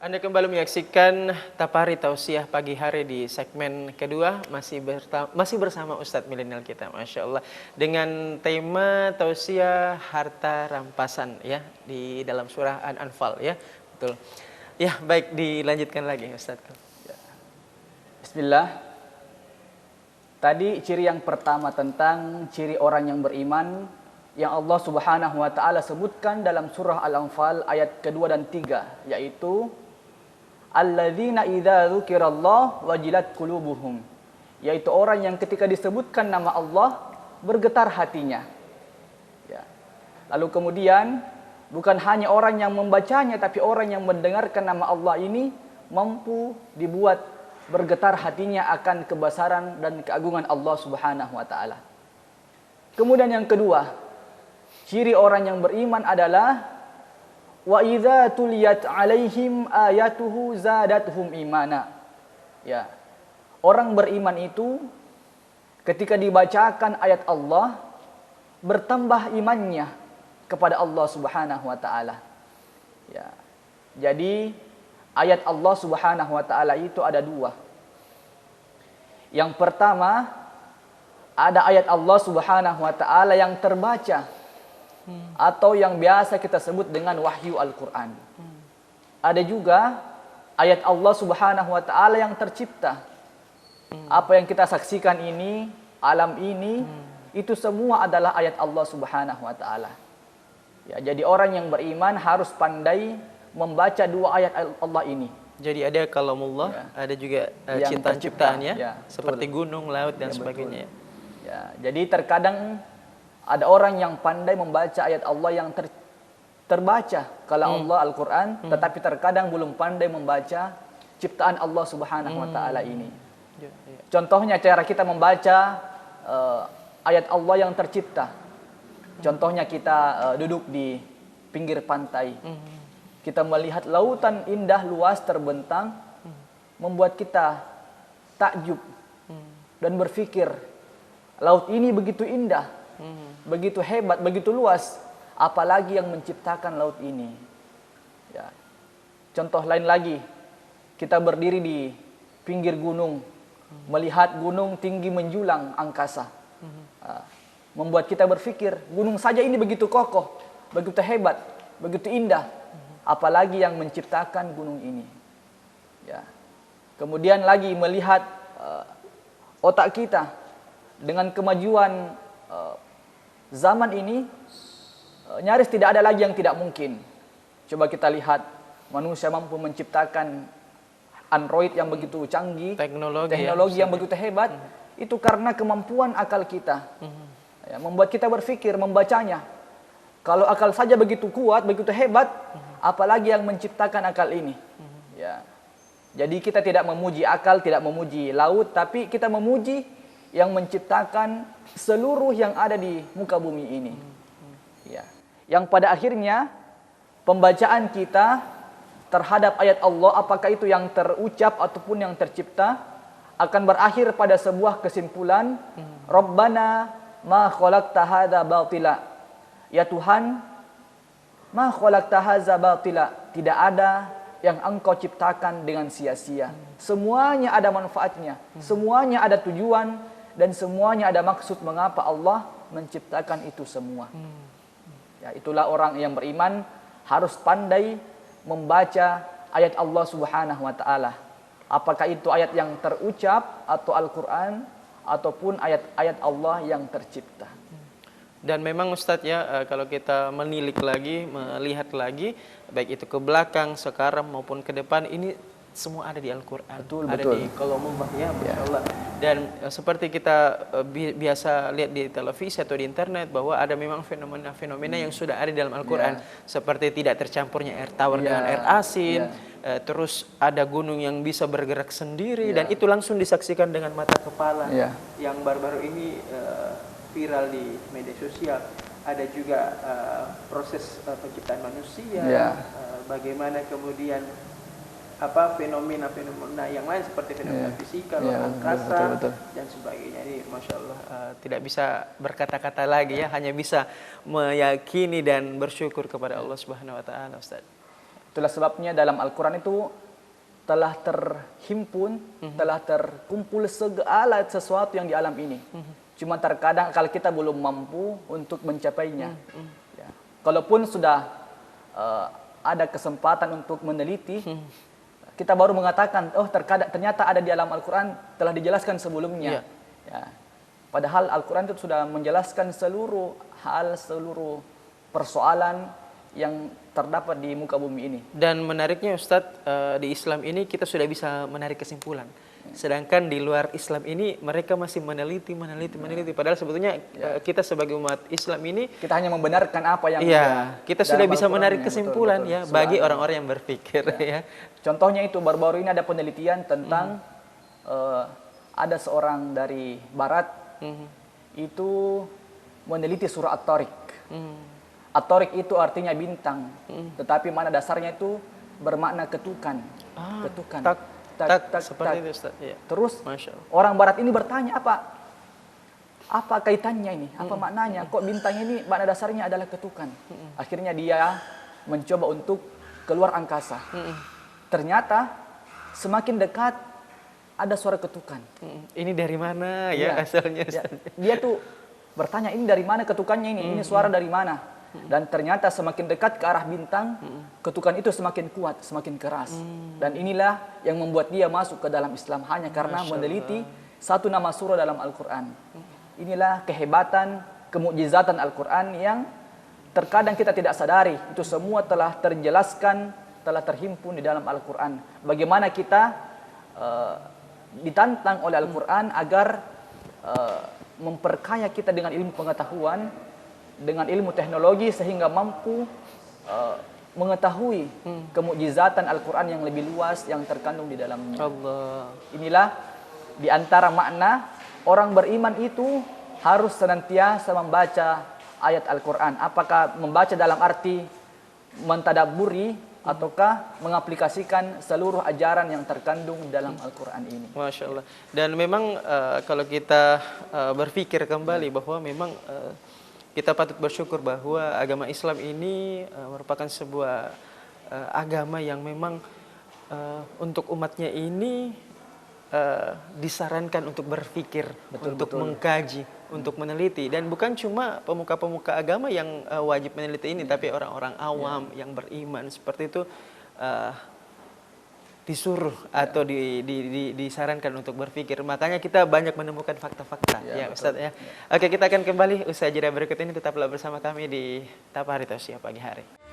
Anda kembali menyaksikan Tapari Tausiah pagi hari di segmen kedua, masih bersama Ustadz Milenial kita, Masya Allah, dengan tema Tausiah harta rampasan ya di dalam surah An-Anfal ya, betul. Ya baik, dilanjutkan lagi Ustadz. Bismillah. Tadi ciri yang pertama tentang ciri orang yang beriman yang Allah Subhanahu wa taala sebutkan dalam surah Al-Anfal ayat kedua dan tiga, yaitu alladzina idza dzukirallah wajilat qulubuhum, yaitu orang yang ketika disebutkan nama Allah bergetar hatinya. Ya. Lalu kemudian bukan hanya orang yang membacanya, tapi orang yang mendengarkan nama Allah ini mampu dibuat bergetar hatinya akan kebesaran dan keagungan Allah Subhanahu wa taala. Kemudian yang kedua, ciri orang yang beriman adalah wa idza tuliyat alaihim ayatuhu zadatuhum imana. Ya. Orang beriman itu ketika dibacakan ayat Allah bertambah imannya kepada Allah Subhanahu wa taala. Ya. Jadi ayat Allah Subhanahu wa taala itu ada dua. Yang pertama, ada ayat Allah Subhanahu wa taala yang terbaca atau yang biasa kita sebut dengan wahyu Al-Qur'an. Ada juga ayat Allah Subhanahu wa taala yang tercipta. Apa yang kita saksikan ini, alam ini, itu semua adalah ayat Allah Subhanahu wa taala. Ya, jadi orang yang beriman harus pandai membaca dua ayat Allah ini. Jadi ada kalamullah, ya, ada juga ciptaan-ciptaannya, ya, seperti gunung, laut dan sebagainya. Ya, jadi terkadang ada orang yang pandai membaca ayat Allah yang terbaca kalau Allah Al-Quran, tetapi terkadang belum pandai membaca ciptaan Allah Subhanahu wa taala ini. Contohnya cara kita membaca ayat Allah yang tercipta. Contohnya kita duduk di pinggir pantai. Kita melihat lautan indah luas terbentang, membuat kita takjub dan berpikir, laut ini begitu indah, begitu hebat, begitu luas, apalagi yang menciptakan laut ini. Ya. Contoh lain lagi, kita berdiri di pinggir gunung, melihat gunung tinggi menjulang angkasa. Membuat kita berpikir, gunung saja ini begitu kokoh, begitu hebat, begitu indah, apalagi yang menciptakan gunung ini. Ya. Kemudian lagi melihat otak kita dengan kemajuan zaman ini, nyaris tidak ada lagi yang tidak mungkin. Coba kita lihat, manusia mampu menciptakan Android yang begitu canggih, teknologi yang begitu hebat, itu karena kemampuan akal kita. Ya, membuat kita berpikir, membacanya. Kalau akal saja begitu kuat, begitu hebat, apalagi yang menciptakan akal ini. Ya. Jadi kita tidak memuji akal, tidak memuji laut, tapi kita memuji yang menciptakan seluruh yang ada di muka bumi ini. Ya. Yang pada akhirnya pembacaan kita terhadap ayat Allah, apakah itu yang terucap ataupun yang tercipta, akan berakhir pada sebuah kesimpulan, Rabbana ma khalaqta hadza batila. Ya Tuhan, ma khalaqta hadza batila. Tidak ada yang Engkau ciptakan dengan sia-sia. Semuanya ada manfaatnya, semuanya ada tujuan, dan semuanya ada maksud mengapa Allah menciptakan itu semua. Ya, itulah orang yang beriman harus pandai membaca ayat Allah Subhanahu wa taala. Apakah itu ayat yang terucap atau Al-Qur'an ataupun ayat-ayat Allah yang tercipta. Dan memang Ustadz ya, kalau kita menilik lagi, melihat lagi, baik itu ke belakang, sekarang maupun ke depan, ini semua ada di Al-Quran, ada di kalamullah ya, Masya Allah. Dan seperti kita biasa lihat di televisi atau di internet, bahwa ada memang fenomena-fenomena yang sudah ada di dalam Al-Quran, seperti tidak tercampurnya air tawar dengan air asin, terus ada gunung yang bisa bergerak sendiri, dan itu langsung disaksikan dengan mata kepala, yang baru-baru ini viral di media sosial. Ada juga proses penciptaan manusia, bagaimana kemudian fenomena-fenomena yang lain seperti fenomena fisika, angkasa, dan sebagainya. Ini Masya Allah, tidak bisa berkata-kata lagi ya, hanya bisa meyakini dan bersyukur kepada Allah Subhanahu wa taala, Ustaz. Itulah sebabnya dalam Al-Quran itu telah terhimpun, telah terkumpul segala sesuatu yang di alam ini. Cuma terkadang kalau kita belum mampu untuk mencapainya. Ya. Kalaupun sudah ada kesempatan untuk meneliti, kita baru mengatakan, oh ternyata ada di alam Al-Quran, telah dijelaskan sebelumnya. Ya. Padahal Al-Quran itu sudah menjelaskan seluruh hal, seluruh persoalan yang terdapat di muka bumi ini. Dan menariknya Ustadz, di Islam ini kita sudah bisa menarik kesimpulan. Sedangkan di luar Islam ini mereka masih meneliti. Padahal sebetulnya kita sebagai umat Islam ini kita hanya membenarkan apa yang kita sudah bisa menarik kesimpulan betul. Bagi orang-orang yang berpikir ya. Contohnya itu baru-baru ini ada penelitian tentang ada seorang dari barat itu meneliti surah At-Tariq. At-Tariq itu artinya bintang, tetapi mana dasarnya itu bermakna ketukan. Ketukan. Tak, seperti itu Ustaz. Ya. Terus orang barat ini bertanya apa kaitannya ini? Apa maknanya? Kok bintang ini makna dasarnya adalah ketukan? Akhirnya dia mencoba untuk keluar angkasa. Ternyata semakin dekat ada suara ketukan. Ini dari mana ya asalnya? Dia tuh bertanya, ini dari mana ketukannya ini? Ini suara dari mana? Dan ternyata semakin dekat ke arah bintang, ketukan itu semakin kuat, semakin keras. Dan inilah yang membuat dia masuk ke dalam Islam hanya karena meneliti satu nama surah dalam Al-Quran. Inilah kehebatan, kemukjizatan Al-Quran yang terkadang kita tidak sadari. Itu semua telah terjelaskan, telah terhimpun di dalam Al-Quran. Bagaimana kita ditantang oleh Al-Quran agar memperkaya kita dengan ilmu pengetahuan, dengan ilmu teknologi sehingga mampu mengetahui kemukjizatan Al-Quran yang lebih luas yang terkandung di dalamnya. Allah. Inilah di antara makna orang beriman itu harus senantiasa membaca ayat Al-Quran. Apakah membaca dalam arti mentadabburi ataukah mengaplikasikan seluruh ajaran yang terkandung dalam Al-Quran ini. Masya Allah. Dan memang kalau kita berpikir kembali bahwa memang kita patut bersyukur bahwa agama Islam ini merupakan sebuah agama yang memang untuk umatnya ini disarankan untuk berpikir, untuk mengkaji, untuk meneliti. Dan bukan cuma pemuka-pemuka agama yang wajib meneliti ini, tapi orang-orang awam yang beriman seperti itu disuruh atau disarankan untuk berpikir. Makanya kita banyak menemukan fakta-fakta ya Ustaz ya. Oke, kita akan kembali usai jeda berikut ini. Tetaplah bersama kami di Tapa Hari Tausiah Pagi Hari.